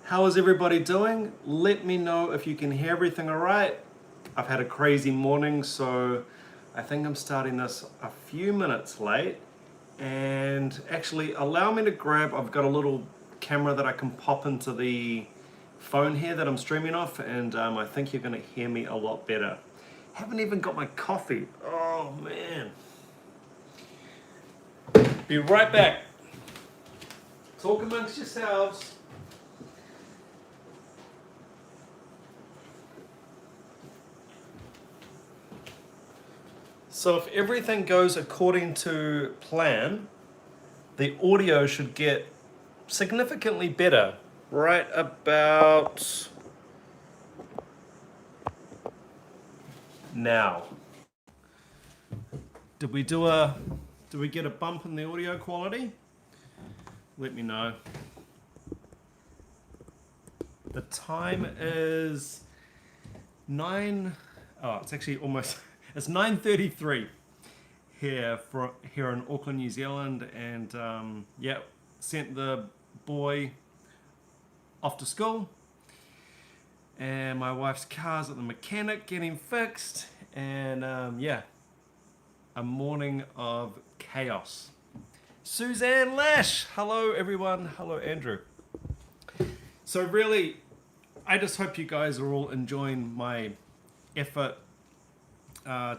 How is everybody doing? Let me know if you can hear everything all right. I've had a crazy morning, so I think I'm starting this a few minutes late. And actually, allow me to grab, I've got a little camera that I can pop into the phone here that I'm streaming off, and I think you're gonna hear me a lot better. Haven't even got my coffee. Oh man. Be right back. Talk amongst yourselves. So if everything goes according to plan, the audio should get significantly better right about now. Did we get a bump in the audio quality? Let me know. The time is it's actually almost it's 9:33 here in Auckland, New Zealand, and yeah, sent the boy off to school, and my wife's car's at the mechanic getting fixed, and yeah, a morning of chaos. Suzanne Lash, hello everyone, hello Andrew. So really, I just hope you guys are all enjoying my effort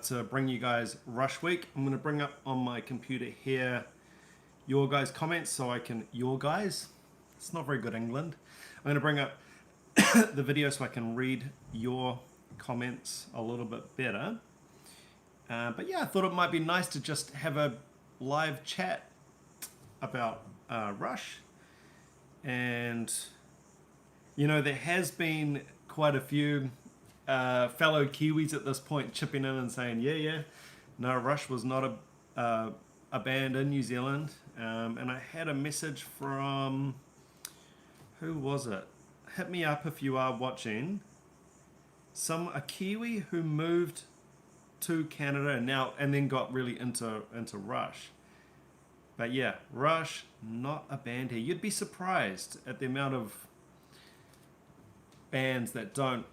to bring you guys Rush Week. I'm going to bring up on my computer here your guys' comments so I can, it's not very good England. I'm going to bring up the video so I can read your comments a little bit better. But yeah, I thought it might be nice to just have a live chat about Rush. And, you know, there has been quite a few fellow Kiwis at this point chipping in and saying, no, Rush was not a band in New Zealand. And I had a message from, who was it? Hit me up if you are watching. A Kiwi who moved to Canada and then got really into Rush. But yeah, Rush, not a band here. You'd be surprised at the amount of bands that don't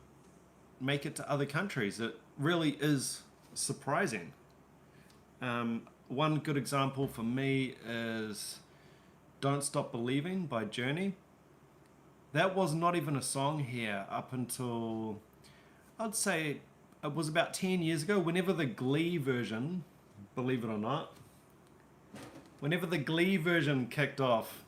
make it to other countries. It really is surprising. One good example for me is Don't Stop Believing by Journey. That was not even a song here up until, I'd say it was about 10 years ago, whenever the Glee version, believe it or not, whenever the Glee version kicked off,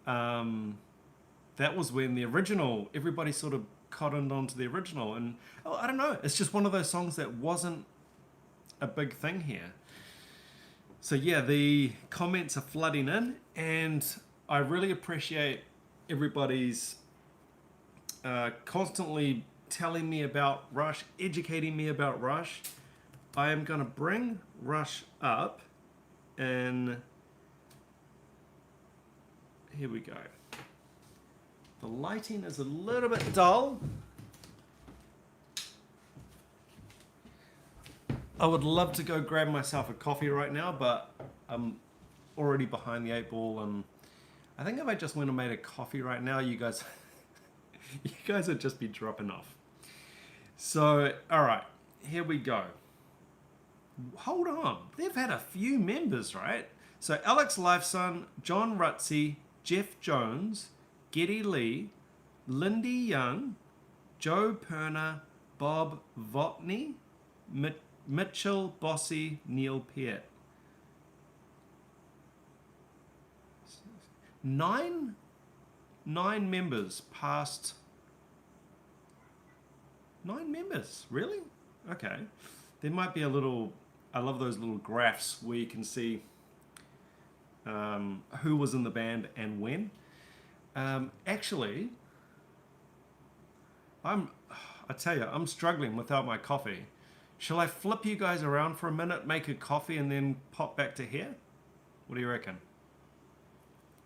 that was when the original, everybody sort of cottoned onto the original, and I don't know, it's just one of those songs that wasn't a big thing here. So yeah, the comments are flooding in, and I really appreciate everybody's constantly telling me about Rush, educating me about Rush. I am going to bring Rush up, and here we go. The lighting is a little bit dull. I would love to go grab myself a coffee right now, but I'm already behind the 8 ball, and I think if I just went and made a coffee right now, you guys would just be dropping off. So, all right, here we go. Hold on, they've had a few members, right? So Alex Lifeson, John Rutsey, Jeff Jones, Geddy Lee, Lindy Young, Joe Perner, Bob Votney, Mitchell Bossy, Neil Peart. 9 members past. 9 members, really? Okay. There might be a little, I love those little graphs where you can see who was in the band and when. Actually, I tell you, I'm struggling without my coffee. Shall I flip you guys around for a minute, make a coffee, and then pop back to here? What do you reckon?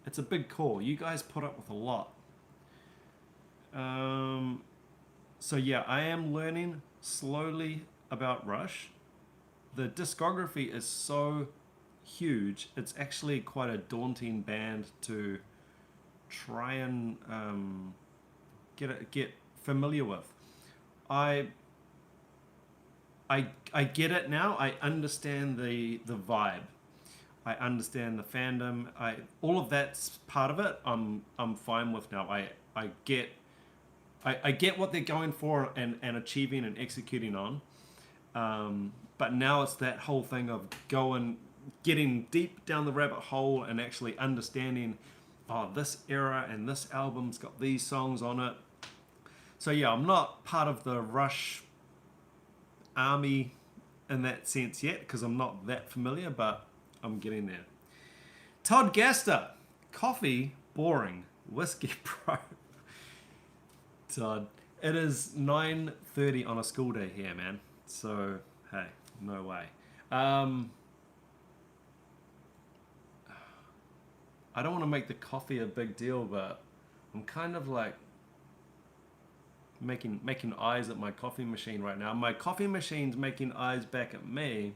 It's a big call. You guys put up with a lot. So yeah, I am learning slowly about Rush. The discography is so huge, it's actually quite a daunting band to try and get familiar with. I get it now. I understand the vibe. I understand the fandom. All of that's part of it. I'm fine with now. I get what they're going for and achieving and executing on. But now it's that whole thing of getting deep down the rabbit hole and actually understanding, oh, this era and this album's got these songs on it. So yeah, I'm not part of the Rush army in that sense yet because I'm not that familiar, but I'm getting there. Todd Gaster, coffee, boring, whiskey, pro. Todd, it is 9:30 on a school day here, man. So, hey, no way. I don't want to make the coffee a big deal, but I'm kind of like making eyes at my coffee machine right now. My coffee machine's making eyes back at me,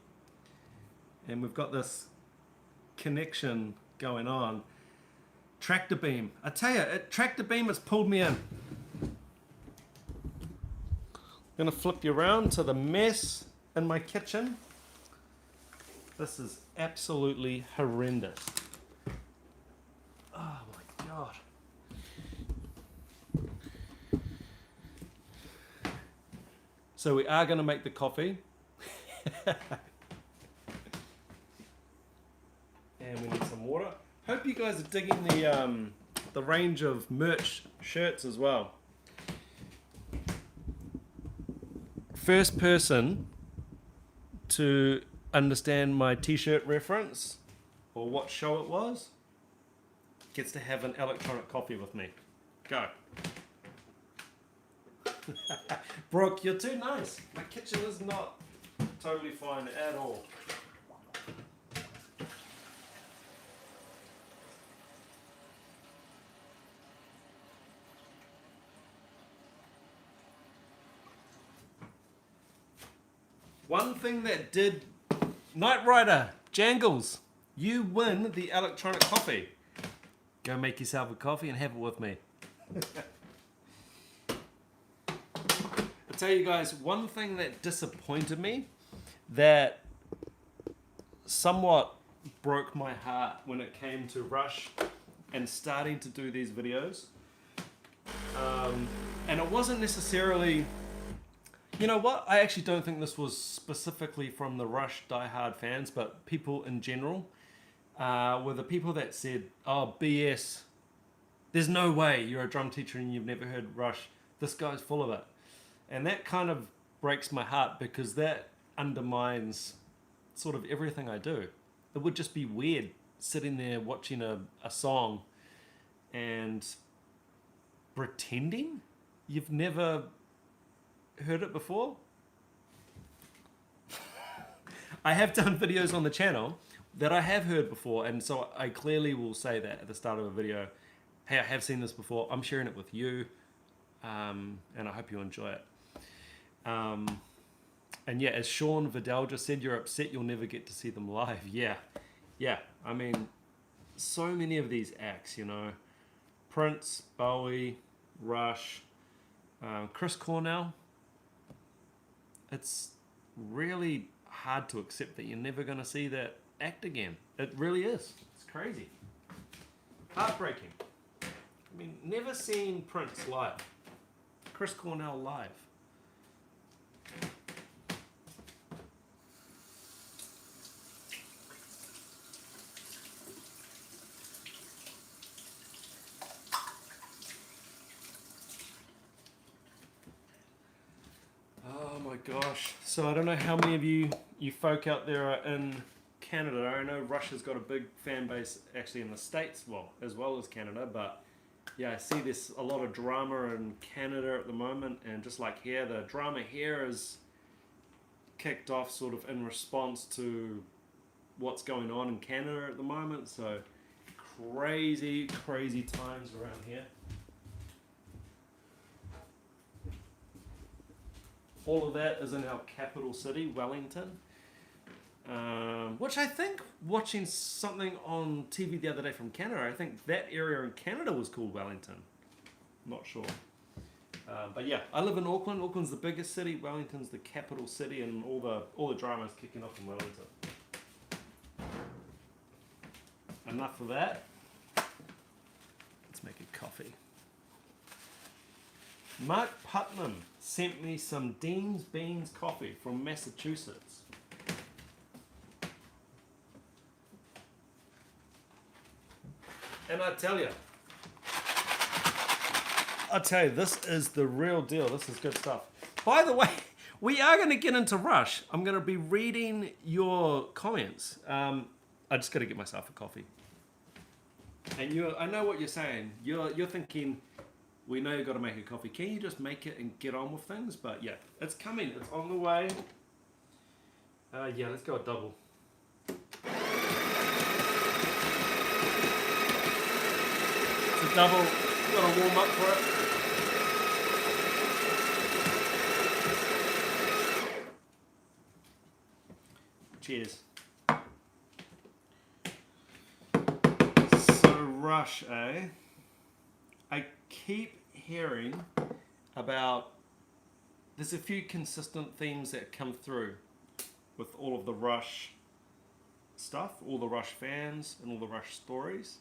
and we've got this connection going on. Tractor beam. I tell you, tractor beam has pulled me in. I'm gonna flip you around to the mess in my kitchen. This is absolutely horrendous. Oh my god. So we are gonna make the coffee. And we need some water. Hope you guys are digging the range of merch shirts as well. First person to understand my t-shirt reference or what show it was gets to have an electronic coffee with me. Go. Brooke, you're too nice. My kitchen is not totally fine at all. One thing that did... Knight Rider, Jangles, you win the electronic coffee. Go make yourself a coffee and have it with me. I tell you guys, one thing that disappointed me, that somewhat broke my heart when it came to Rush and starting to do these videos. And it wasn't necessarily... You know what? I actually don't think this was specifically from the Rush diehard fans, but people in general were the people that said, oh, BS, there's no way you're a drum teacher and you've never heard Rush. This guy's full of it. And that kind of breaks my heart because that undermines sort of everything I do. It would just be weird sitting there watching a song and pretending you've never heard it before. I have done videos on the channel that I have heard before, and so I clearly will say that at the start of a video, hey, I have seen this before, I'm sharing it with you, and I hope you enjoy it. And yeah, as Sean Vidal just said, you're upset you'll never get to see them live. Yeah, I mean, so many of these acts, you know, Prince, Bowie, Rush, Chris Cornell. It's really hard to accept that you're never going to see that act again. It really is. It's crazy. Heartbreaking. I mean, never seen Prince live. Chris Cornell live. Oh my gosh. So I don't know how many of you folk out there are in Canada. I know Rush has got a big fan base actually in the States, well, as well as Canada, but yeah, I see there's a lot of drama in Canada at the moment, and just like here, the drama here is kicked off sort of in response to what's going on in Canada at the moment, so crazy times around here. All of that is in our capital city, Wellington. Which I think, watching something on TV the other day from Canada, I think that area in Canada was called Wellington. Not sure. But yeah, I live in Auckland. Auckland's the biggest city. Wellington's the capital city, and all the drama's kicking off in Wellington. Enough of that. Let's make a coffee. Mark Putnam sent me some Dean's Beans coffee from Massachusetts. And I tell you, this is the real deal. This is good stuff. By the way, we are going to get into Rush. I'm going to be reading your comments. I just got to get myself a coffee. And I know what you're saying. You're thinking, we know you've got to make a coffee. Can you just make it and get on with things? But yeah, it's coming. It's on the way. Yeah, let's go a double. It's a double. Got to warm up for it. Cheers. So Rush, eh? I keep hearing about, there's a few consistent themes that come through with all of the Rush stuff, all the Rush fans and all the Rush stories.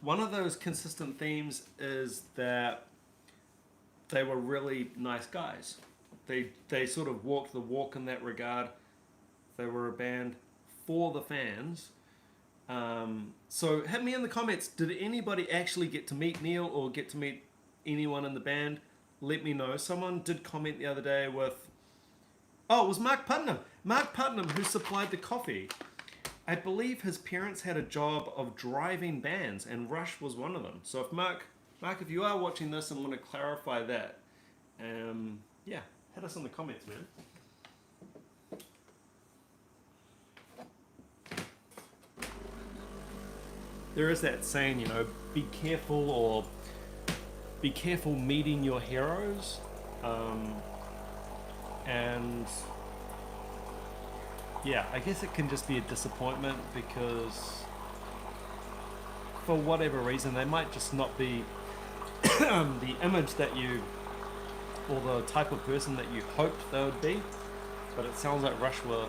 One of those consistent themes is that they were really nice guys. They sort of walked the walk in that regard. They were a band for the fans. So hit me in the comments. Did anybody actually get to meet Neil or get to meet anyone in the band? Let me know. Someone did comment the other day with, oh, it was Mark Putnam. Mark Putnam, who supplied the coffee. I believe his parents had a job of driving bands, and Rush was one of them. So if Mark, if you are watching this and want to clarify that, yeah, hit us in the comments, man. There is that saying, you know, be careful meeting your heroes. And yeah, I guess it can just be a disappointment because for whatever reason they might just not be the image that you, or the type of person that you hoped they would be. But it sounds like Rush were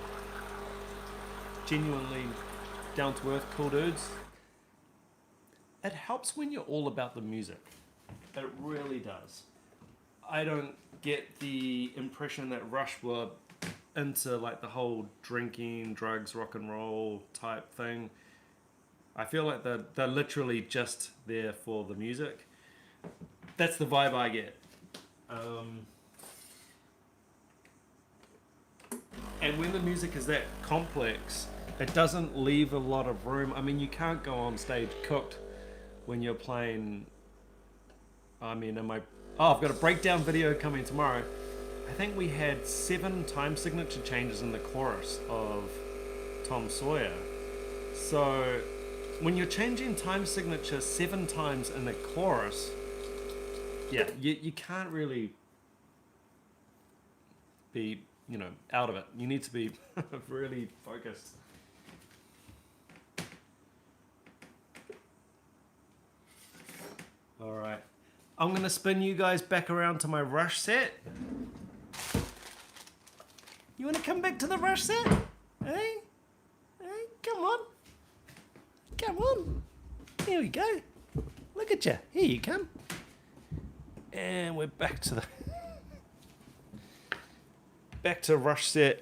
genuinely down to earth, cool dudes. It helps when you're all about the music. It really does. I don't get the impression that Rush were into like the whole drinking, drugs, rock and roll type thing. I feel like they're literally just there for the music. That's the vibe I get. And when the music is that complex, it doesn't leave a lot of room. I mean, you can't go on stage cooked when you're playing. I mean, I've got a breakdown video coming tomorrow. I think we had 7 time signature changes in the chorus of Tom Sawyer. So when you're changing time signature 7 times in the chorus, yeah, you can't really be, you know, out of it. You need to be really focused. All right. I'm going to spin you guys back around to my Rush set. You want to come back to the Rush set? Hey? Hey, come on. Come on. Here we go. Look at you. Here you come. And we're back to the back to Rush set.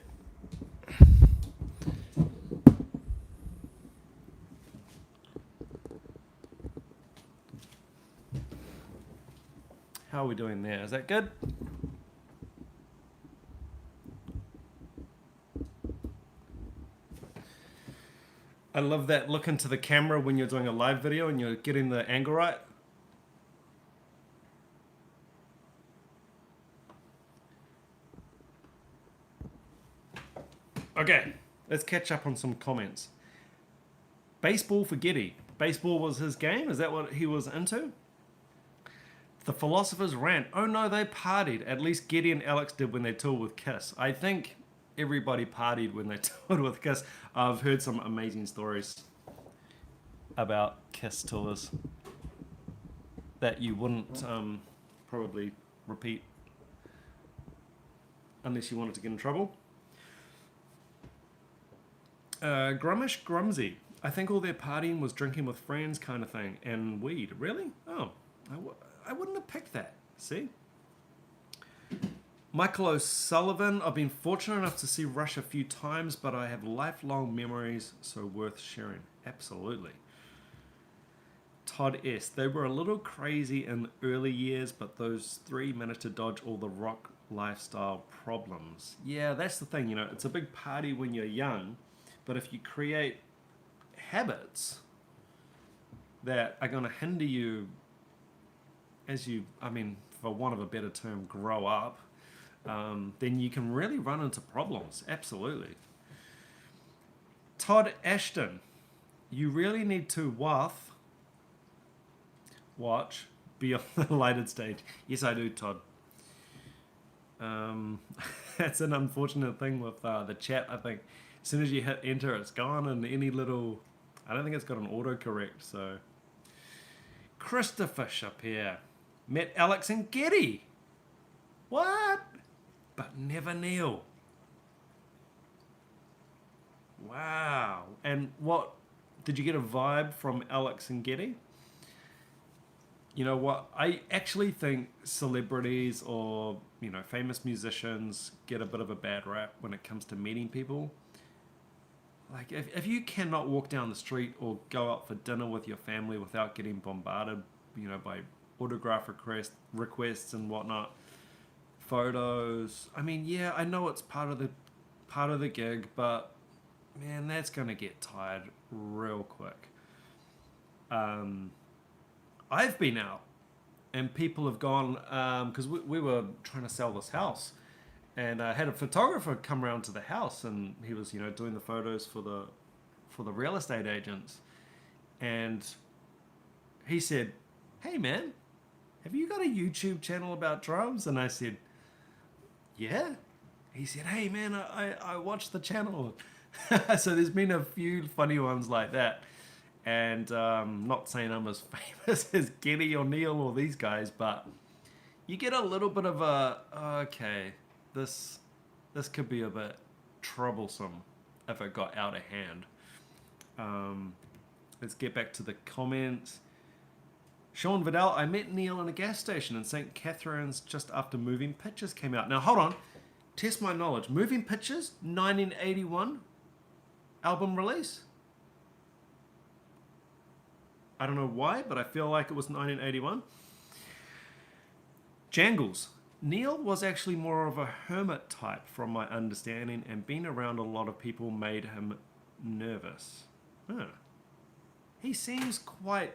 How are we doing there? Is that good? I love that look into the camera when you're doing a live video and you're getting the angle right. Okay, let's catch up on some comments. Baseball for Getty. Baseball was his game? Is that what he was into? The Philosopher's Rant. Oh no, they partied. At least Getty and Alex did when they toured with Kiss. I think everybody partied when they toured with Kiss. I've heard some amazing stories about Kiss tours that you wouldn't probably repeat unless you wanted to get in trouble. Grumish Grumsy. I think all their partying was drinking with friends kind of thing and weed. Really? Oh, I wouldn't have picked that. See? Michael O'Sullivan. I've been fortunate enough to see Rush a few times, but I have lifelong memories, so worth sharing. Absolutely. Todd S. They were a little crazy in the early years, but those three managed to dodge all the rock lifestyle problems. Yeah, that's the thing, you know, it's a big party when you're young, but if you create habits that are going to hinder you as you, I mean, for want of a better term, grow up, then you can really run into problems. Absolutely. Todd Ashton. You really need to watch Beyond the Lighted Stage. Yes, I do, Todd. That's an unfortunate thing with the chat. I think as soon as you hit enter, it's gone, and any little... I don't think it's got an autocorrect, so... Christopher Shapir. Met Alex and Getty. What? But never Neil. Wow. And what... Did you get a vibe from Alex and Getty? You know what? I actually think celebrities or, you know, famous musicians get a bit of a bad rap when it comes to meeting people. Like, if you cannot walk down the street or go out for dinner with your family without getting bombarded, you know, by autograph requests and whatnot, photos. I mean, yeah, I know it's part of the gig, but man, that's gonna get tired real quick. I've been out and people have gone, because we were trying to sell this house, and I had a photographer come around to the house, and he was, you know, doing the photos for the real estate agents, and he said, "Hey man, have you got a YouTube channel about drums?" And I said, "Yeah." He said, "Hey man, I watched the channel." So there's been a few funny ones like that. And not saying I'm as famous as Getty or Neil or these guys, but you get a little bit of a, okay, this could be a bit troublesome if it got out of hand. Let's get back to the comments. Sean Vidal, I met Neil in a gas station in St. Catharines just after Moving Pictures came out. Now, hold on. Test my knowledge. Moving Pictures, 1981 album release. I don't know why, but I feel like it was 1981. Jangles. Neil was actually more of a hermit type from my understanding, and being around a lot of people made him nervous. Huh. He seems quite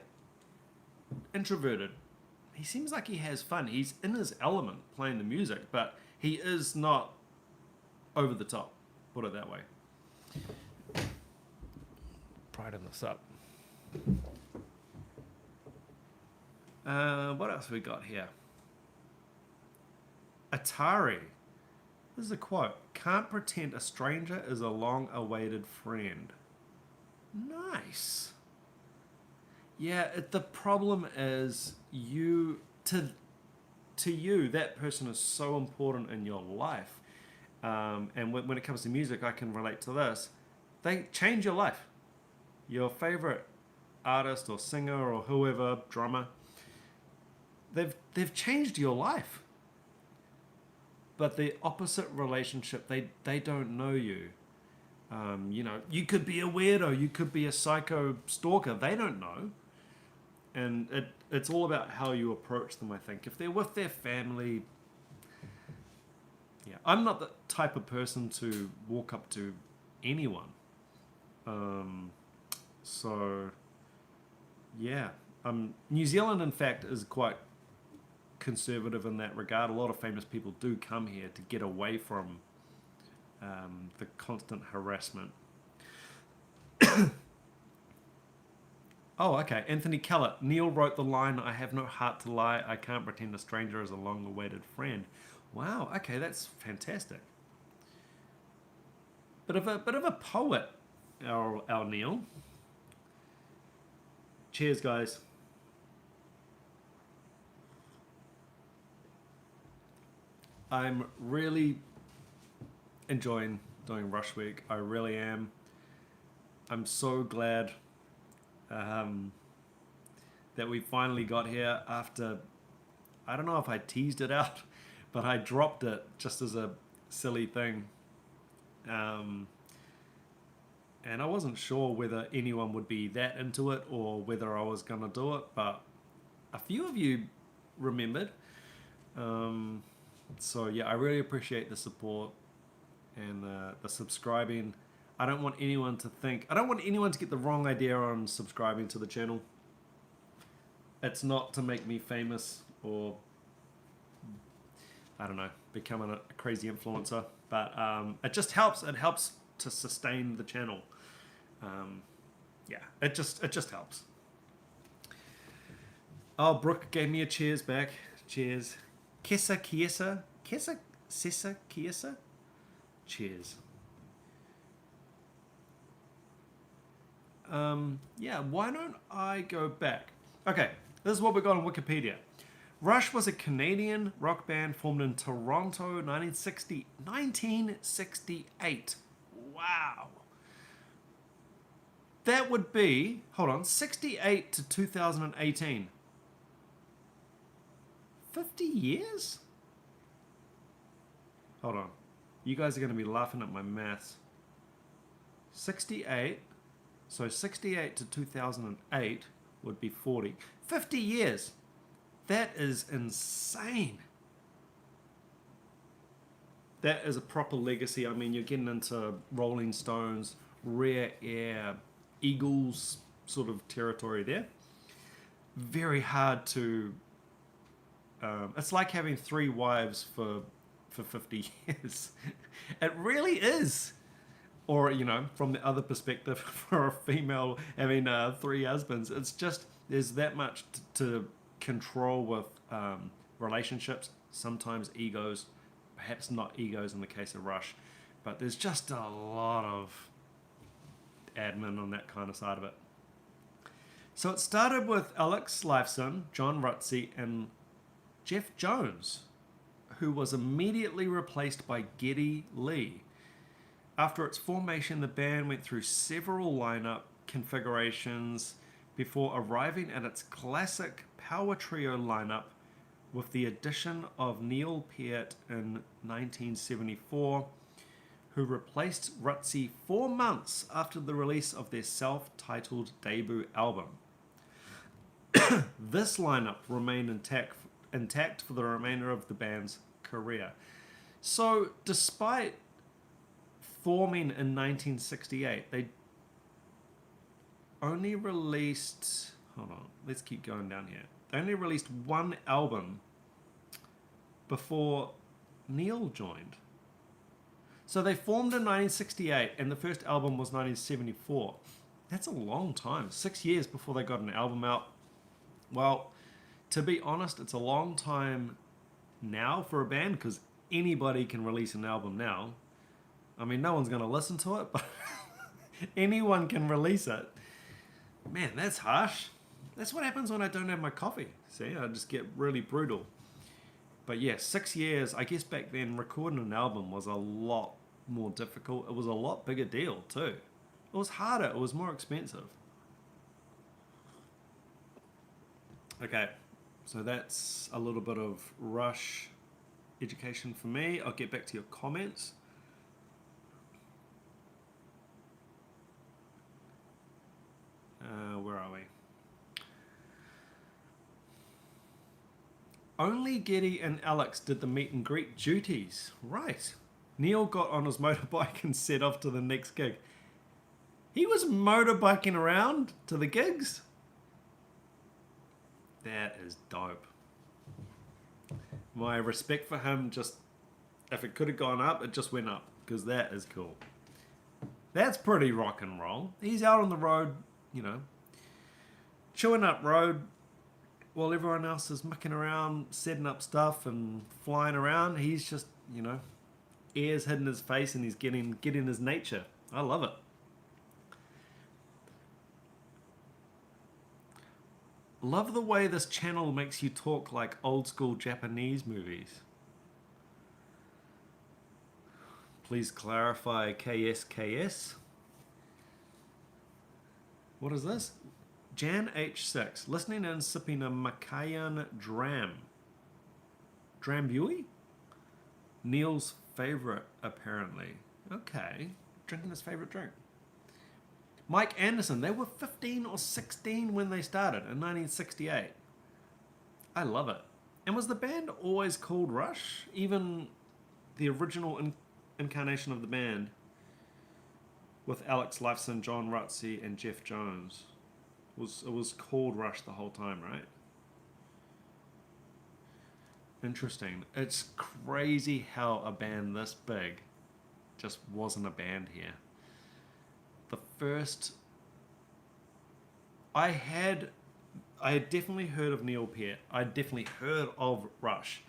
introverted. He seems like he has fun. He's in his element playing the music, but he is not over the top. Put it that way. Brighten this up. What else we got here? Atari. This is a quote. Can't pretend a stranger is a long-awaited friend. Nice. Yeah, the problem is to you, that person is so important in your life. And when it comes to music, I can relate to this. They change your life. Your favorite artist or singer or whoever, drummer, they've changed your life. But the opposite relationship, they don't know you. You know, you could be a weirdo, you could be a psycho stalker. They don't know. And it's all about how you approach them, I think. If they're with their family... Yeah, I'm not the type of person to walk up to anyone. So, yeah. New Zealand, in fact, is quite conservative in that regard. A lot of famous people do come here to get away from the constant harassment. Oh, okay. Anthony Keller. Neil wrote the line, "I have no heart to lie. I can't pretend a stranger is a long-awaited friend." Wow. Okay, that's fantastic. bit of a poet, our Neil. Cheers, guys. I'm really enjoying doing Rush Week. I really am. I'm so glad that we finally got here after, I don't know if I teased it out, but I dropped it just as a silly thing. And I wasn't sure whether anyone would be that into it or whether I was going to do it, but a few of you remembered. So yeah, I really appreciate the support and the subscribing. I don't want anyone to get the wrong idea on subscribing to the channel. It's not to make me famous or, I don't know, becoming a crazy influencer, but it just helps. It helps to sustain the channel. Yeah, it just helps. Oh, Brooke gave me a cheers back. Cheers. Kesa kiesa. Kesa sesa kiesa. Cheers. Yeah, why don't I go back? Okay, this is what we got on Wikipedia. Rush was a Canadian rock band formed in Toronto, 1968. Wow. That would be, hold on, 68 to 2018. 50 years? Hold on. You guys are going to be laughing at my maths. 68, so 68 to 2008 would be 40. 50 years. That is insane. That is a proper legacy. I mean, you're getting into Rolling Stones, Rare Air, Eagles sort of territory there. Very hard to... it's like having 3 wives for 50 years. It really is. Or, you know, from the other perspective, for a female having 3 husbands, it's just, there's that much to control with relationships, sometimes egos, perhaps not egos in the case of Rush, but there's just a lot of admin on that kind of side of it. So it started with Alex Lifeson, John Rutsey, and Jeff Jones, who was immediately replaced by Geddy Lee. After its formation, the band went through several lineup configurations before arriving at its classic power trio lineup with the addition of Neil Peart in 1974, who replaced Rutsey 4 months after the release of their self-titled debut album. This lineup remained intact for the remainder of the band's career. So, despite forming in 1968, they only released... Hold on, let's keep going down here. They only released 1 album before Neil joined. So they formed in 1968, and the first album was 1974. That's a long time. 6 years before they got an album out. Well, to be honest, it's a long time now for a band, because anybody can release an album now. I mean, no one's going to listen to it, but anyone can release it. Man, that's harsh. That's what happens when I don't have my coffee. See, I just get really brutal. But yeah, 6 years, I guess back then, recording an album was a lot more difficult. It was a lot bigger deal too. It was harder, it was more expensive. Okay, so that's a little bit of Rush education for me. I'll get back to your comments. Where are we? Only Geddy and Alex did the meet and greet duties. Right. Neil got on his motorbike and set off to the next gig. He was motorbiking around to the gigs? That is dope. My respect for him, just, if it could have gone up, it just went up, because that is cool. That's pretty rock and roll. He's out on the road, you know, chewing up road while everyone else is mucking around, setting up stuff and flying around. He's just, you know, ears hidden his face and he's getting his nature. I love it. Love the way this channel makes you talk like old school Japanese movies. Please clarify KSKS. What is this? Jan H6. Listening and sipping a Macayan Dram. Drambuie? Neil's favorite, apparently. Okay. Drinking his favorite drink. Mike Anderson. They were 15 or 16 when they started in 1968. I love it. And was the band always called Rush? Even the original incarnation of the band with Alex Lifeson, John Rutsey, and Jeff Jones. It was called Rush the whole time, right? Interesting. It's crazy how a band this big just wasn't a band here. The first... I had definitely heard of Neil Peart. I definitely heard of Rush.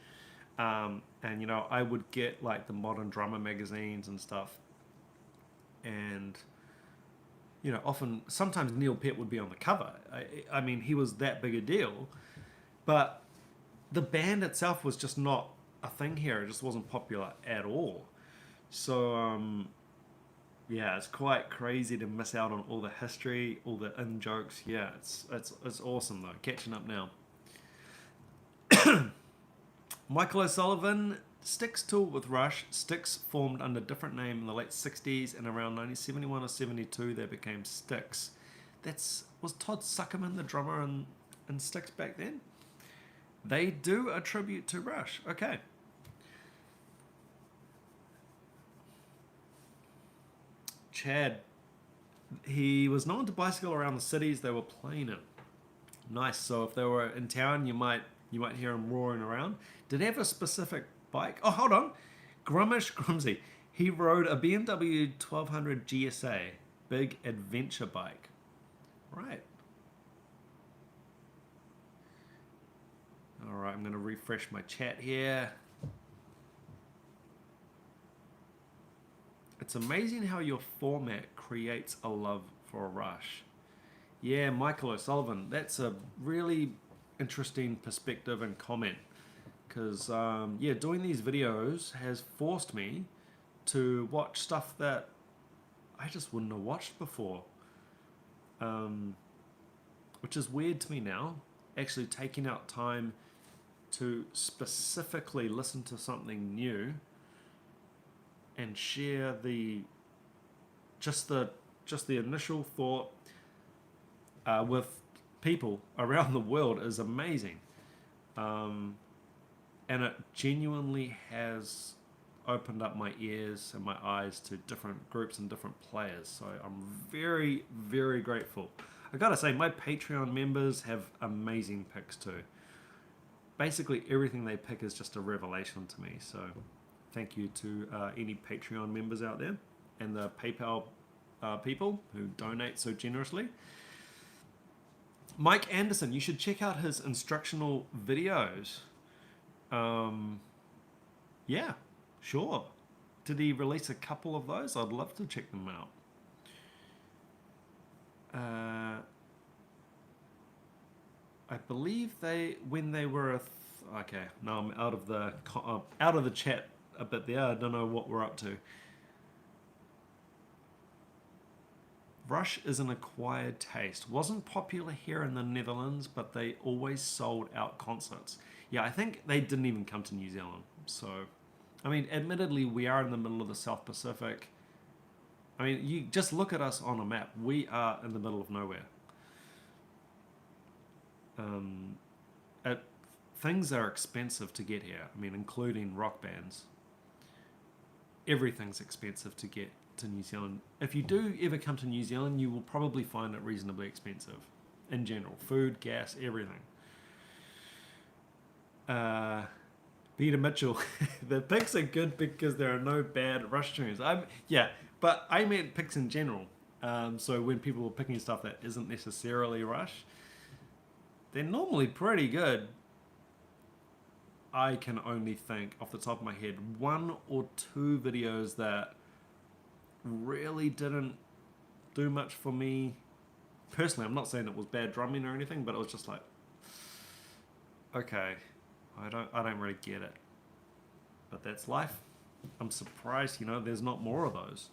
And, you know, I would get, like, the Modern Drummer magazines and stuff. And, you know, sometimes Neil Peart would be on the cover. I mean, he was that big a deal. But the band itself was just not a thing here. It just wasn't popular at all. So, yeah, it's quite crazy to miss out on all the history, all the in-jokes. Yeah, it's awesome, though. Catching up now. Michael O'Sullivan, Styx toured with Rush. Styx formed under a different name in the late 60s, and around 1971 or 72 they became Styx. Was Todd Suckerman the drummer in Styx back then? They do a tribute to Rush. Okay. Chad, he was known to bicycle around the cities they were playing in. Nice. So if they were in town, you might hear him roaring around. Did he have a specific bike? Oh, hold on. Grumsy. He rode a BMW 1200 GSA, big adventure bike. Right. All right, I'm going to refresh my chat here. It's amazing how your format creates a love for a Rush. Yeah, Michael O'Sullivan. That's a really interesting perspective and comment. Because, yeah, doing these videos has forced me to watch stuff that I just wouldn't have watched before. Which is weird to me now. Actually taking out time to specifically listen to something new and share just the initial thought with people around the world is amazing. And it genuinely has opened up my ears and my eyes to different groups and different players. So I'm very, very grateful. I gotta say, my Patreon members have amazing picks too. Basically, everything they pick is just a revelation to me. So thank you to any Patreon members out there and the PayPal people who donate so generously. Mike Anderson, you should check out his instructional videos. Yeah, sure. Did he release a couple of those? I'd love to check them out. I believe when they were okay. Now I'm out of the chat a bit there. I don't know what we're up to. Rush is an acquired taste. Wasn't popular here in the Netherlands, but they always sold out concerts. Yeah, I think they didn't even come to New Zealand. So, I mean, admittedly, we are in the middle of the South Pacific. I mean, you just look at us on a map. We are in the middle of nowhere. Things are expensive to get here. I mean, including rock bands. Everything's expensive to get to New Zealand. If you do ever come to New Zealand, you will probably find it reasonably expensive. In general. Food, gas, everything. Peter Mitchell. The picks are good because there are no bad Rush tunes. Yeah, but I meant picks in general. So when people are picking stuff that isn't necessarily Rush, they're normally pretty good. I can only think off the top of my head one or two videos that really didn't do much for me personally. I'm not saying it was bad drumming or anything, but it was just like, okay, I don't really get it. But that's life. I'm surprised, there's not more of those.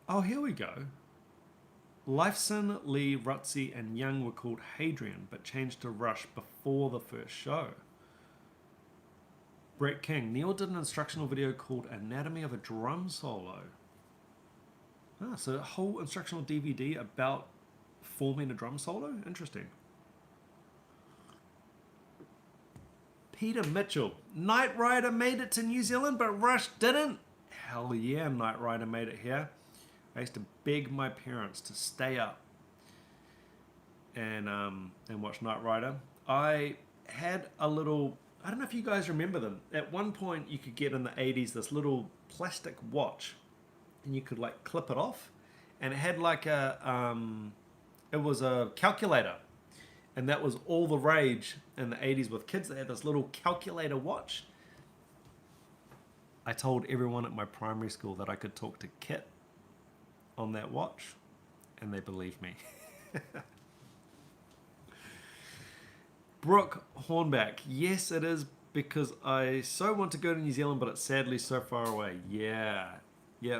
Oh, here we go. Lifeson, Lee, Rutsey, and Young were called Hadrian, but changed to Rush before the first show. Brett King. Neil did an instructional video called Anatomy of a Drum Solo. So a whole instructional DVD about forming a drum solo? Interesting. Peter Mitchell. Knight Rider made it to New Zealand, but Rush didn't? Hell yeah, Knight Rider made it here. I used to beg my parents to stay up and watch Knight Rider. I had a little, I don't know if you guys remember them. At one point you could get in the 80s this little plastic watch and you could like clip it off, and it had like it was a calculator, and that was all the rage in the 80s with kids. They had this little calculator watch. I told everyone at my primary school that I could talk to Kit on that watch, and they believed me. Brooke Hornback. Yes, it is, because I so want to go to New Zealand, but it's sadly so far away. Yeah,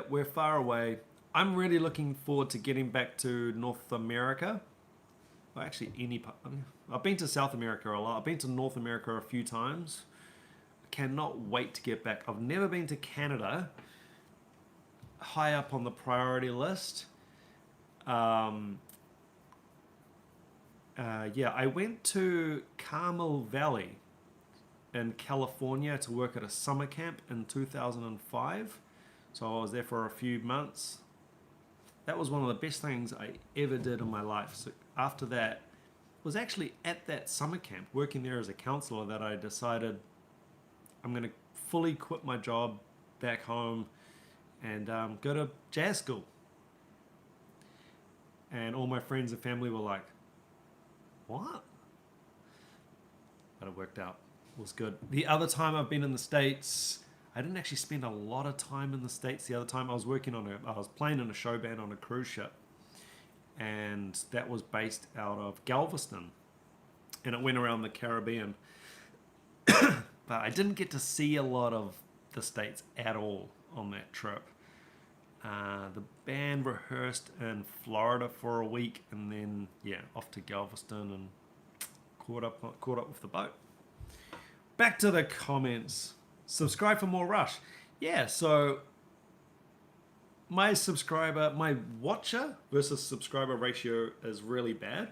we're far away. I'm really looking forward to getting back to North America. Well, actually, I've been to South America a lot. I've been to North America a few times. I cannot wait to get back. I've never been to Canada. High up on the priority list. I went to Carmel Valley in California to work at a summer camp in 2005. So I was there for a few months. That was one of the best things I ever did in my life. So after that, it was actually at that summer camp, working there as a counselor, that I decided I'm going to fully quit my job back home and go to jazz school. And all my friends and family were like, what? But it worked out. It was good. The other time I've been in the States, I didn't actually spend a lot of time in the States. The other time I was playing in a show band on a cruise ship, and that was based out of Galveston, and it went around the Caribbean. But I didn't get to see a lot of the States at all on that trip. The band rehearsed in Florida for a week, and then off to Galveston and caught up with the boat. Back to the comments. Subscribe for more Rush. Yeah, so my watcher versus subscriber ratio is really bad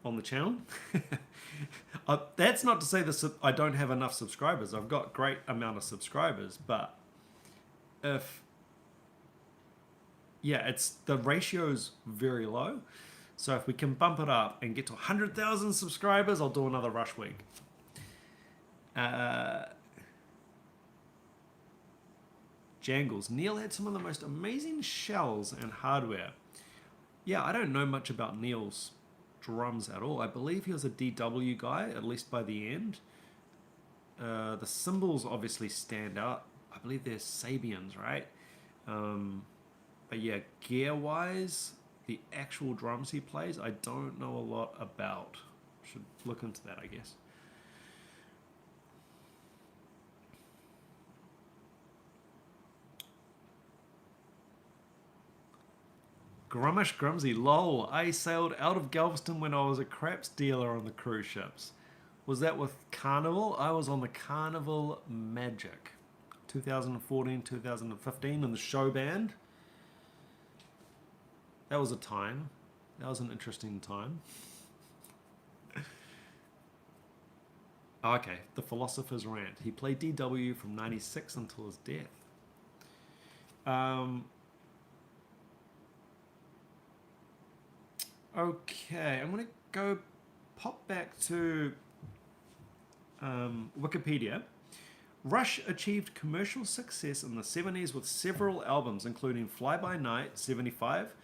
on the channel. That's not to say that I don't have enough subscribers. I've got a great amount of subscribers, but it's the ratio's very low. So if we can bump it up and get to 100,000 subscribers, I'll do another Rush week. Jangles. Neil had some of the most amazing shells and hardware. Yeah, I don't know much about Neil's drums at all. I believe he was a DW guy, at least by the end. The cymbals obviously stand out. I believe they're Sabians, right? But yeah, gear-wise, the actual drums he plays, I don't know a lot about. Should look into that, I guess. Grummish Grumsy, lol. I sailed out of Galveston when I was a craps dealer on the cruise ships. Was that with Carnival? I was on the Carnival Magic. 2014, 2015 in the show band. That was a time. That was an interesting time. Okay, The Philosopher's Rant. He played DW from 96 until his death. Okay, I'm going to go pop back to Wikipedia. Rush achieved commercial success in the 70s with several albums, including Fly By Night, 75,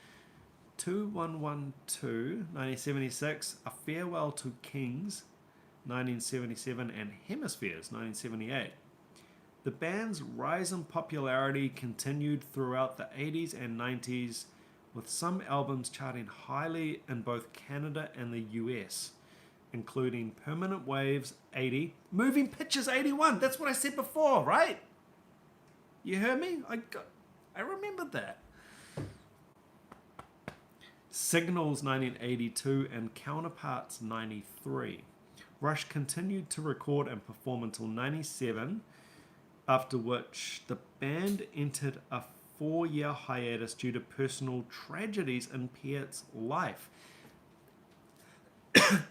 2112, 1976, A Farewell to Kings, 1977, and Hemispheres, 1978. The band's rise in popularity continued throughout the 80s and 90s, with some albums charting highly in both Canada and the US, including Permanent Waves 80, Moving Pictures 81. That's what I said before, right? You heard me? I remembered that. Signals 1982 and Counterparts 93. Rush continued to record and perform until 97, after which the band entered a 4-year hiatus due to personal tragedies in Peart's life.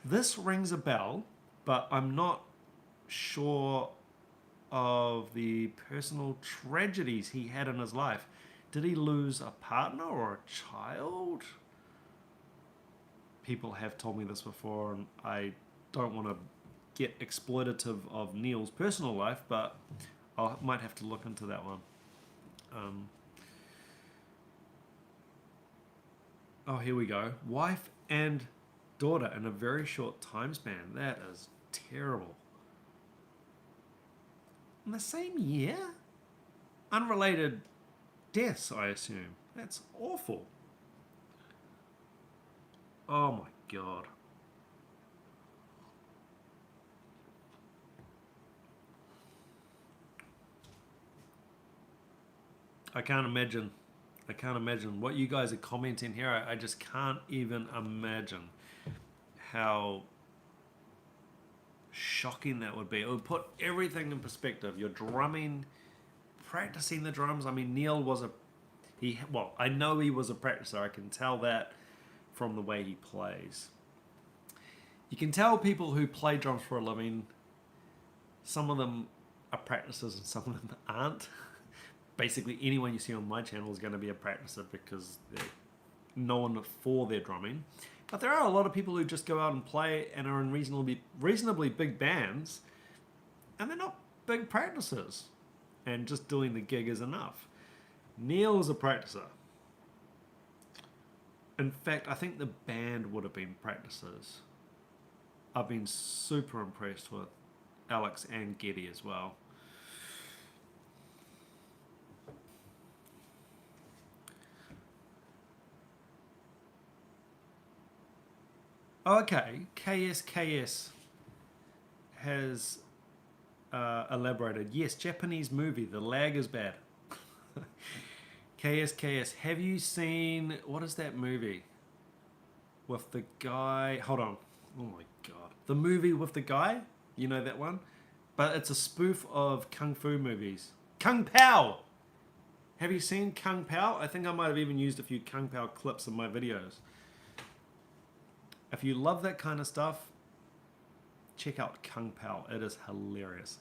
This rings a bell, but I'm not sure of the personal tragedies he had in his life. Did he lose a partner or a child? People have told me this before, and I don't want to get exploitative of Neil's personal life, but I might have to look into that one. Oh, here we go. Wife and daughter in a very short time span. That is terrible. In the same year? Unrelated deaths, I assume. That's awful. Oh my God. I can't imagine what you guys are commenting here. I just can't even imagine how shocking that would be. It would put everything in perspective. You're drumming, practicing the drums. I mean, Neil was I know he was a practicer. I can tell that from the way he plays. You can tell people who play drums for a living, some of them are practicers and some of them aren't. Basically, anyone you see on my channel is going to be a practicer because they're known for their drumming. But there are a lot of people who just go out and play and are in reasonably big bands, and they're not big practicers, and just doing the gig is enough. Neil is a practicer. In fact, I think the band would have been practicers. I've been super impressed with Alex and Geddy as well. Okay, KSKS has elaborated. Yes, Japanese movie. The lag is bad. KSKS, have you seen, what is that movie? With the guy, hold on. Oh my God. The movie with the guy? You know that one? But it's a spoof of Kung Fu movies. Kung Pao! Have you seen Kung Pao? I think I might have even used a few Kung Pao clips in my videos. If you love that kind of stuff, check out Kung Pao. It is hilarious.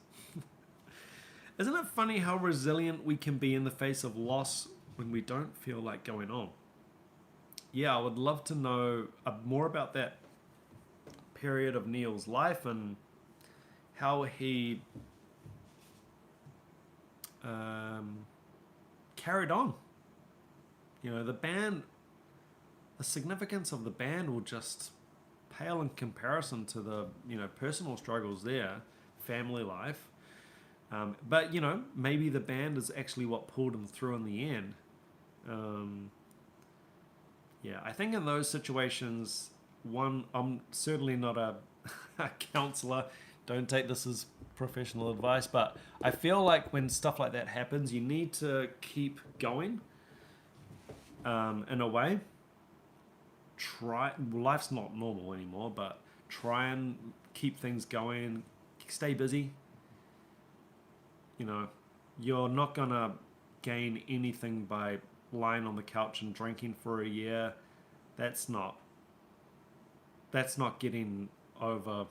Isn't it funny how resilient we can be in the face of loss when we don't feel like going on? Yeah, I would love to know more about that period of Neil's life and how he carried on. You know, the band, the significance of the band will just pale in comparison to the, you know, personal struggles there, family life. But, you know, maybe the band is actually what pulled him through in the end. Yeah, I think in those situations, I'm certainly not a counselor. Don't take this as professional advice, but I feel like when stuff like that happens, you need to keep going in a way. Life's not normal anymore, but try and keep things going, stay busy. You know, you're not gonna gain anything by lying on the couch and drinking for a year. That's not getting over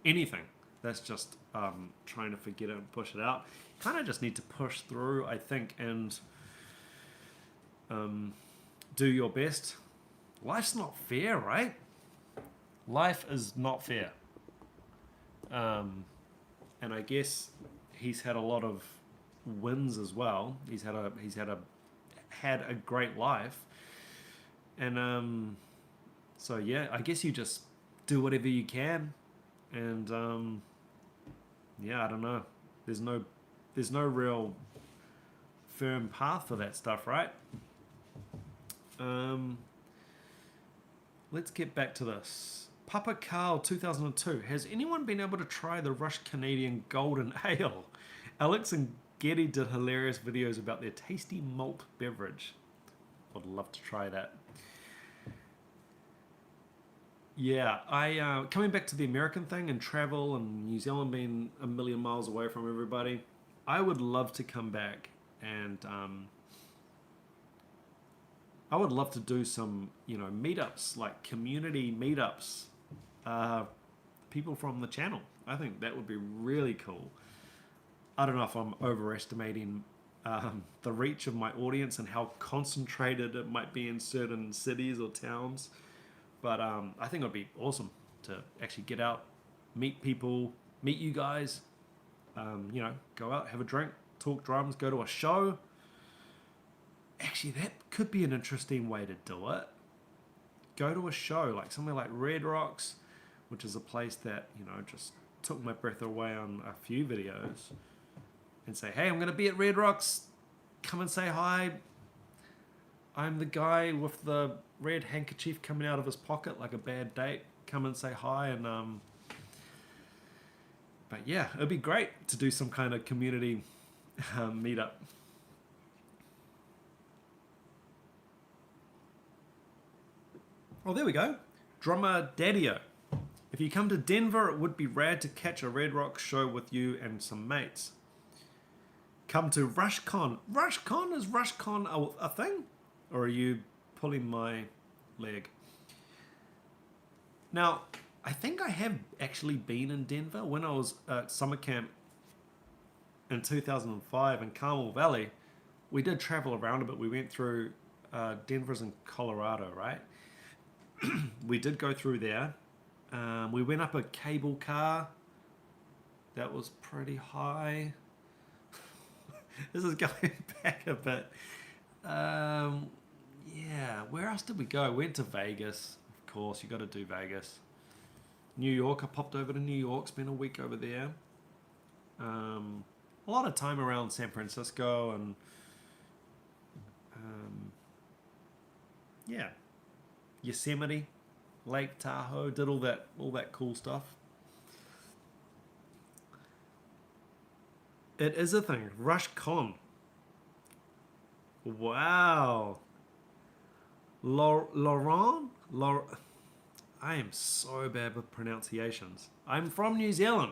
anything. That's just trying to forget it and push it out. Kind of just need to push through, I think, and do your best. Life's not fair, right? Life is not fair. And I guess he's had a lot of wins as well. He's had a great life, and so yeah, I guess you just do whatever you can, and yeah, I don't know. There's no real firm path for that stuff, right? Let's get back to this. Papa Carl 2002. Has anyone been able to try the Rush Canadian Golden Ale? Alex and Getty did hilarious videos about their tasty malt beverage. I'd love to try that. Yeah, I coming back to the American thing and travel and New Zealand being a million miles away from everybody, I would love to come back and I would love to do some, meetups, like community meetups. People from the channel. I think that would be really cool. I don't know if I'm overestimating the reach of my audience and how concentrated it might be in certain cities or towns. But I think it would be awesome to actually get out, meet people, meet you guys, go out, have a drink, talk drums, go to a show. Actually, that could be an interesting way to do it. Go to a show, like somewhere like Red Rocks, which is a place that, just took my breath away on a few videos, and say, hey, I'm going to be at Red Rocks. Come and say hi. I'm the guy with the red handkerchief coming out of his pocket like a bad date. Come and say hi. And but yeah, it'd be great to do some kind of community meetup. Oh, there we go. Drummer Daddio. If you come to Denver, it would be rad to catch a Red Rock show with you and some mates. Come to RushCon. RushCon? Is RushCon a thing? Or are you pulling my leg? Now, I think I have actually been in Denver when I was at summer camp in 2005 in Carmel Valley. We did travel around a bit. We went through Denver's in Colorado, right? We did go through there. We went up a cable car. That was pretty high. This is going back a bit. Yeah, where else did we go? Went to Vegas. Of course, you got to do Vegas. New York, I popped over to New York, spent a week over there. A lot of time around San Francisco and yeah, Yosemite, Lake Tahoe, did all that cool stuff. It is a thing. RushCon. Wow. Laurent? I am so bad with pronunciations. I'm from New Zealand.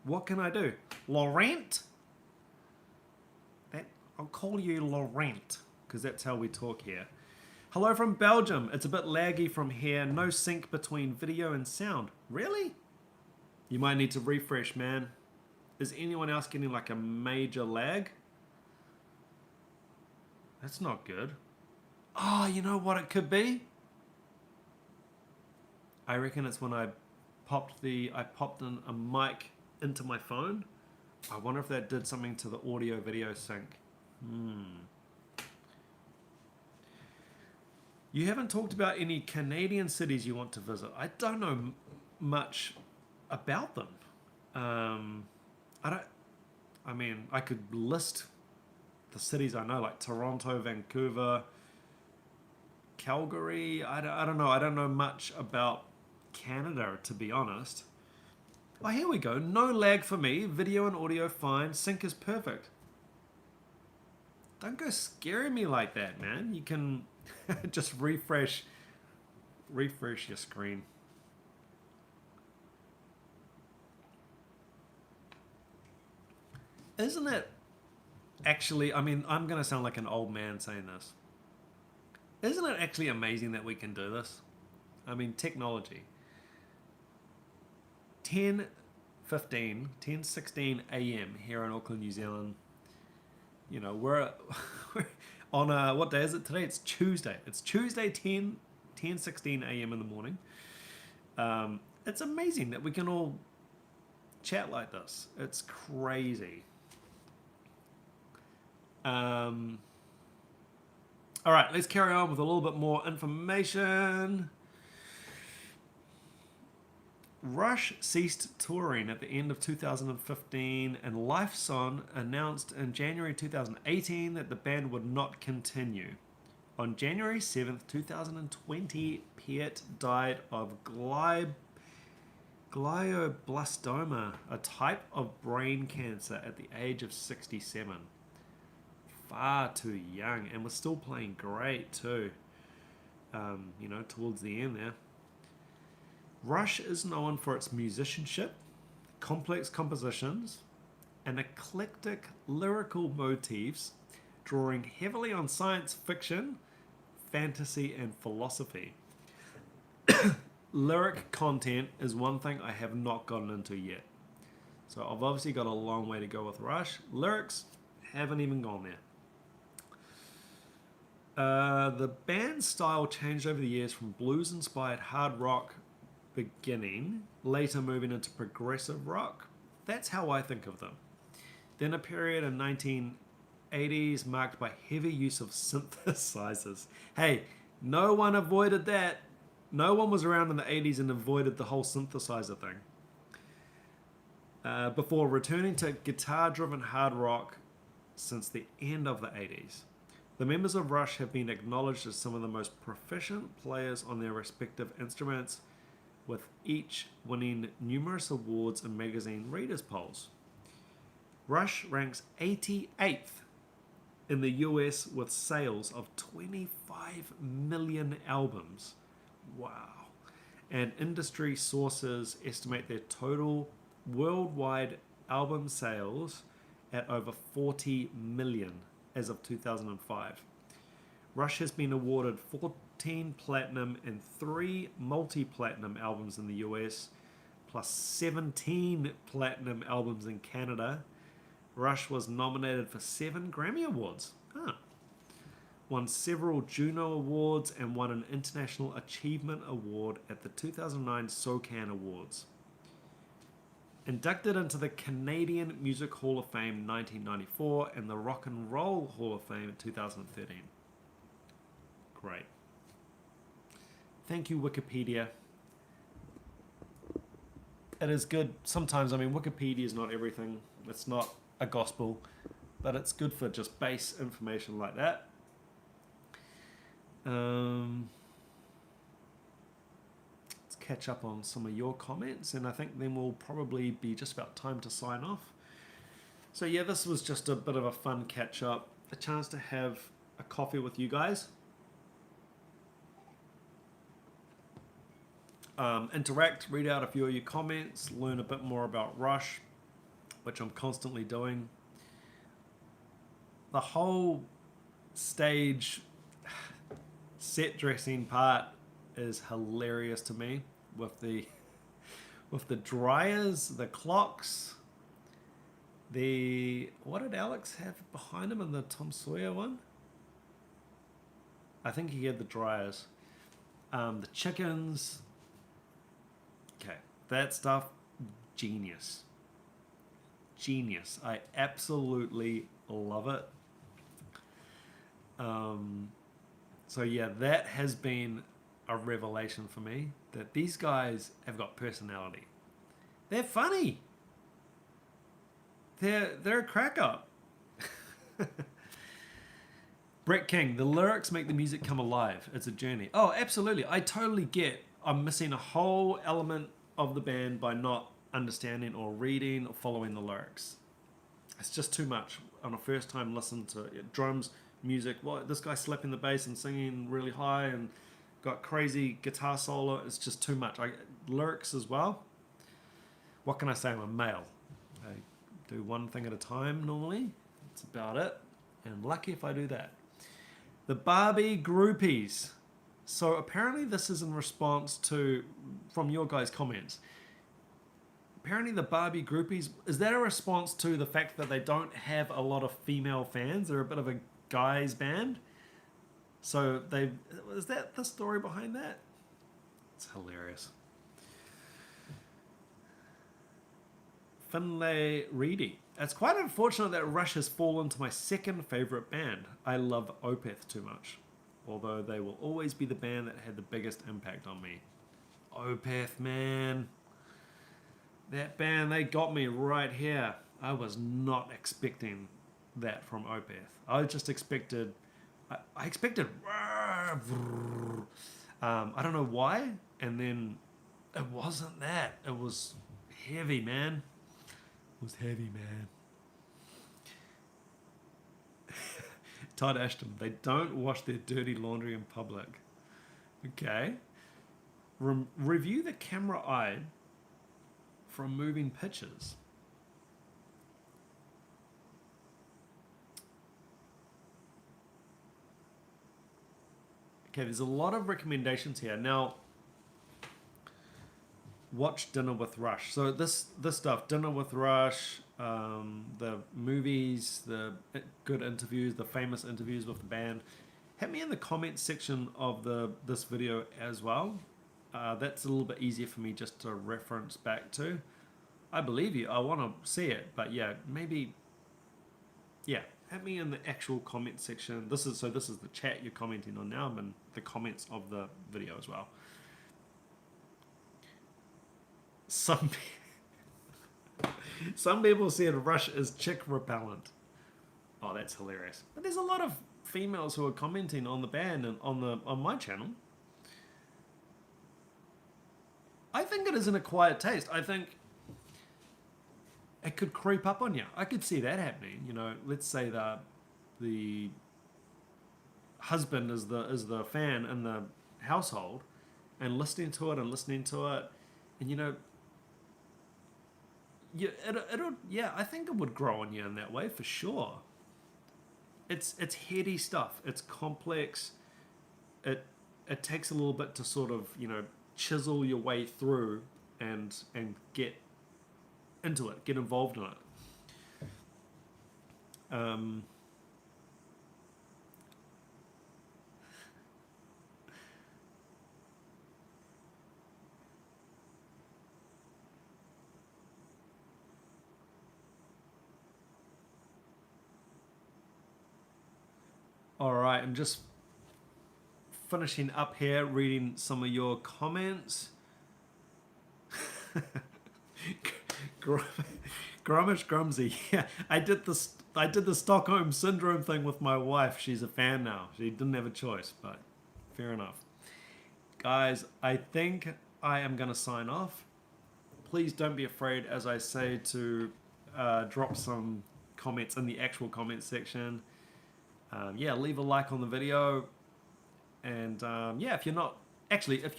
What can I do? Laurent? I'll call you Laurent, because that's how we talk here. Hello from Belgium. It's a bit laggy from here. No sync between video and sound. Really? You might need to refresh, man. Is anyone else getting like a major lag? That's not good. Oh, you know what it could be? I reckon it's when I popped in a mic into my phone. I wonder if that did something to the audio video sync. You haven't talked about any Canadian cities you want to visit. I don't know much about them. I could list the cities I know, like Toronto, Vancouver, Calgary. I don't know. I don't know much about Canada, to be honest. Oh, here we go. No lag for me. Video and audio fine. Sync is perfect. Don't go scaring me like that, man. You can just refresh your screen. Isn't it actually, I'm going to sound like an old man saying this. Isn't it actually amazing that we can do this? I mean, technology. 10:16 a.m. here in Auckland, New Zealand. We're on what day is it today? It's Tuesday. It's Tuesday, 10:16 a.m. in the morning. It's amazing that we can all chat like this. It's crazy. All right, let's carry on with a little bit more information. Rush ceased touring at the end of 2015, and Lifeson announced in January 2018 that the band would not continue. On January 7th, 2020, Peart died of glioblastoma, a type of brain cancer, at the age of 67. Far too young, and was still playing great too, towards the end there. Rush is known for its musicianship, complex compositions, and eclectic lyrical motifs, drawing heavily on science fiction, fantasy, and philosophy. Lyric content is one thing I have not gotten into yet. So I've obviously got a long way to go with Rush. Lyrics, haven't even gone there. The band's style changed over the years from blues-inspired hard rock beginning, later moving into progressive rock. That's how I think of them. Then a period in 1980s marked by heavy use of synthesizers. Hey, no one avoided that. No one was around in the 80s and avoided the whole synthesizer thing. Before returning to guitar-driven hard rock since the end of the 80s. The members of Rush have been acknowledged as some of the most proficient players on their respective instruments, with each winning numerous awards in magazine readers' polls. Rush ranks 88th in the US with sales of 25 million albums. Wow. And industry sources estimate their total worldwide album sales at over 40 million as of 2005. Rush has been awarded 14 platinum and 3 multi-platinum albums in the US, plus 17 platinum albums in Canada. Rush was nominated for 7 Grammy Awards. Won several Juno Awards and won an International Achievement Award at the 2009 SOCAN Awards. Inducted into the Canadian Music Hall of Fame 1994 and the Rock and Roll Hall of Fame in 2013. Great. Thank you, Wikipedia. It is good. Sometimes, Wikipedia is not everything. It's not a gospel, but it's good for just base information like that. Let's catch up on some of your comments, and I think then we'll probably be just about time to sign off. So yeah, this was just a bit of a fun catch up, a chance to have a coffee with you guys, interact, read out a few of your comments, learn a bit more about Rush, which I'm constantly doing. The whole stage set dressing part is hilarious to me, with the dryers, the clocks, what did Alex have behind him in the Tom Sawyer one? I think he had the dryers, the chickens. Okay, that stuff, genius. I absolutely love it. So yeah, that has been a revelation for me, that these guys have got personality. They're funny. They're a crack up. Brett King, the lyrics make the music come alive. It's a journey. Oh, absolutely. I totally get I'm missing a whole element of the band by not understanding or reading or following the lyrics. It's just too much on a first time listen to it. Drums, music, this guy slapping the bass and singing really high and got crazy guitar solo. It's just too much. Lyrics as well. What can I say? I'm a male. I do one thing at a time normally. That's about it. And I'm lucky if I do that. The Barbie groupies. So apparently this is in response to, from your guys' comments, apparently the Barbie groupies, is that a response to the fact that they don't have a lot of female fans? They're a bit of a guys band. So is that the story behind that? It's hilarious. Finlay Reedy. It's quite unfortunate that Rush has fallen to my second favourite band. I love Opeth too much, although they will always be the band that had the biggest impact on me. Opeth, man. That band, they got me right here. I was not expecting that from Opeth. I just expected, I expected, I don't know why, and then it wasn't that. It was heavy, man. It was heavy, man. Todd Ashton, they don't wash their dirty laundry in public. Okay. Review the camera eye from moving pictures. Okay, there's a lot of recommendations here. Now, watch Dinner with Rush. So this stuff, Dinner with Rush, the movies, the good interviews, the famous interviews with the band. Hit me in the comments section of this video as well. That's a little bit easier for me just to reference back to. I believe you. I want to see it, but yeah, maybe. Yeah, hit me in the actual comment section. This is the chat you're commenting on now, and the comments of the video as well. Some people said Rush is chick repellent. Oh, that's hilarious. But there's a lot of females who are commenting on the band and on my channel. I think it is an acquired taste. I think it could creep up on you. I could see that happening. You know, let's say the husband is the fan in the household, and listening to it, and you know, yeah, I think it would grow on you in that way for sure. It's heady stuff. It's complex. It takes a little bit to sort of, you know, chisel your way through and get into it, get involved in it. All right, I'm just finishing up here, reading some of your comments. Grumish Grumsy, yeah, I did the Stockholm Syndrome thing with my wife. She's a fan now. She didn't have a choice, but fair enough. Guys, I think I am going to sign off. Please don't be afraid, as I say, to drop some comments in the actual comment section. Yeah, leave a like on the video, and yeah, if you're not actually, if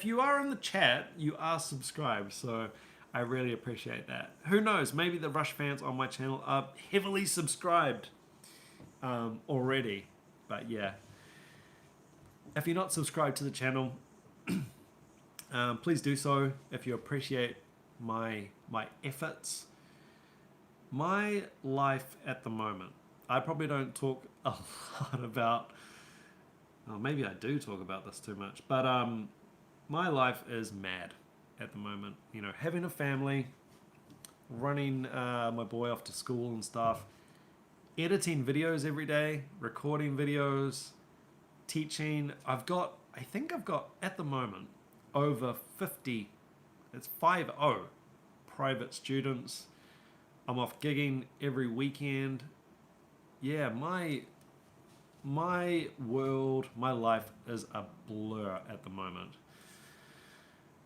you are in the chat, you are subscribed, so I really appreciate that. Who knows? Maybe the Rush fans on my channel are heavily subscribed already, but yeah. If you're not subscribed to the channel, please do so. If you appreciate my efforts, my life at the moment. I probably don't talk a lot about, well, maybe I do talk about this too much, but my life is mad at the moment. You know, having a family, running my boy off to school and stuff, editing videos every day, recording videos, teaching. I think I've got at the moment over 50, it's 50 private students. I'm off gigging every weekend. Yeah, my world, my life is a blur at the moment.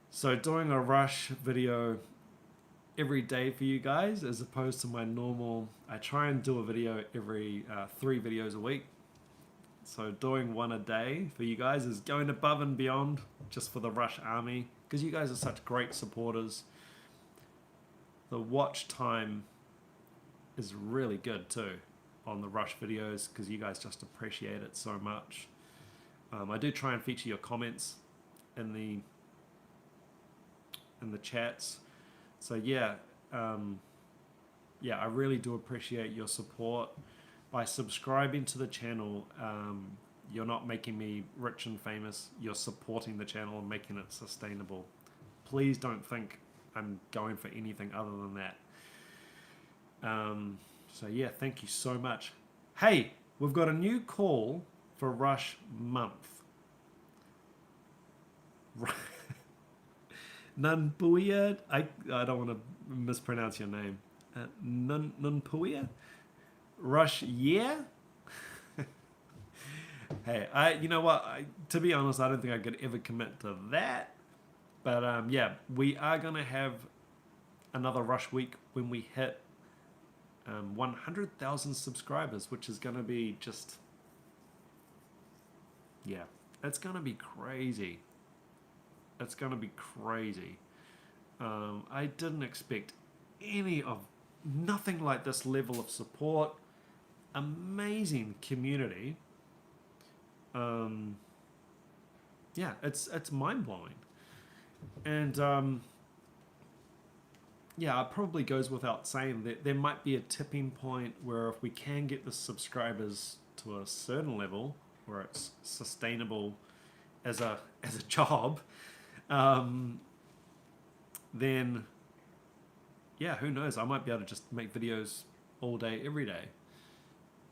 So doing a Rush video every day for you guys, as opposed to my normal, I try and do a video every 3 videos a week. So doing one a day for you guys is going above and beyond just for the Rush Army, because you guys are such great supporters. The watch time is really good too on the Rush videos, because you guys just appreciate it so much. I do try and feature your comments in the chats. So yeah, yeah, I really do appreciate your support. By subscribing to the channel, you're not making me rich and famous. You're supporting the channel and making it sustainable. Please don't think I'm going for anything other than that. So yeah, thank you so much. Hey, we've got a new call for Rush Month. Nunpuia. I don't want to mispronounce your name. Nunpuia? Rush, yeah? Hey, you know what? To be honest, I don't think I could ever commit to that. But yeah, we are going to have another Rush week when we hit 100,000 subscribers, which is going to be just, yeah, it's going to be crazy. It's going to be crazy. I didn't expect nothing like this level of support. Amazing community. Yeah, it's mind-blowing. And yeah, it probably goes without saying that there might be a tipping point where if we can get the subscribers to a certain level where it's sustainable as a job, then yeah, who knows? I might be able to just make videos all day, every day.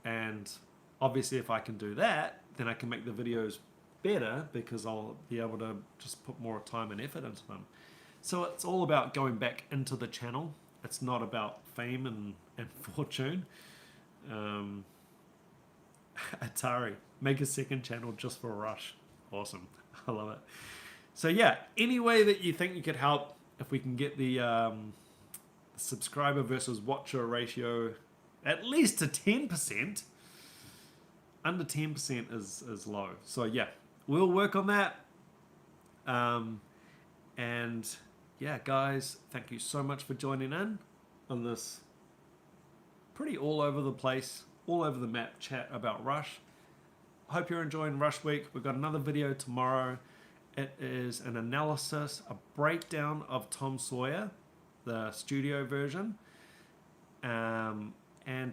And obviously if I can do that, then I can make the videos better because I'll be able to just put more time and effort into them. So it's all about going back into the channel. It's not about fame and fortune. Atari, make a second channel just for Rush. Awesome. I love it. So yeah, any way that you think you could help, if we can get the subscriber versus watcher ratio at least to 10%, under 10% is low. So yeah, we'll work on that. And yeah, guys, thank you so much for joining in on this pretty all over the place, all over the map chat about Rush. Hope you're enjoying Rush Week. We've got another video tomorrow. It is an analysis, a breakdown of Tom Sawyer, the studio version. And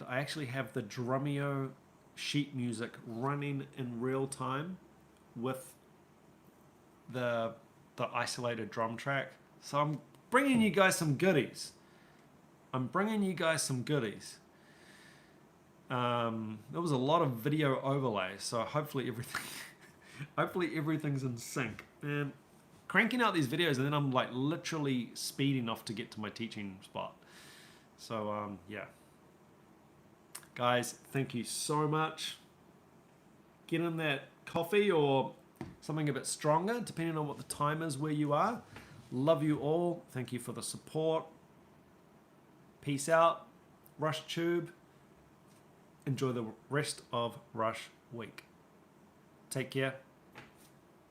I actually have the Drumeo sheet music running in real time with the isolated drum track. So I'm bringing you guys some goodies. There was a lot of video overlay, so hopefully everything's in sync. And cranking out these videos, and then I'm like literally speeding off to get to my teaching spot. So yeah, guys, thank you so much. Get in that coffee or something a bit stronger, depending on what the time is where you are. Love you all. Thank you for the support. Peace out. Rush Tube. Enjoy the rest of Rush Week. Take care.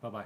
Bye-bye.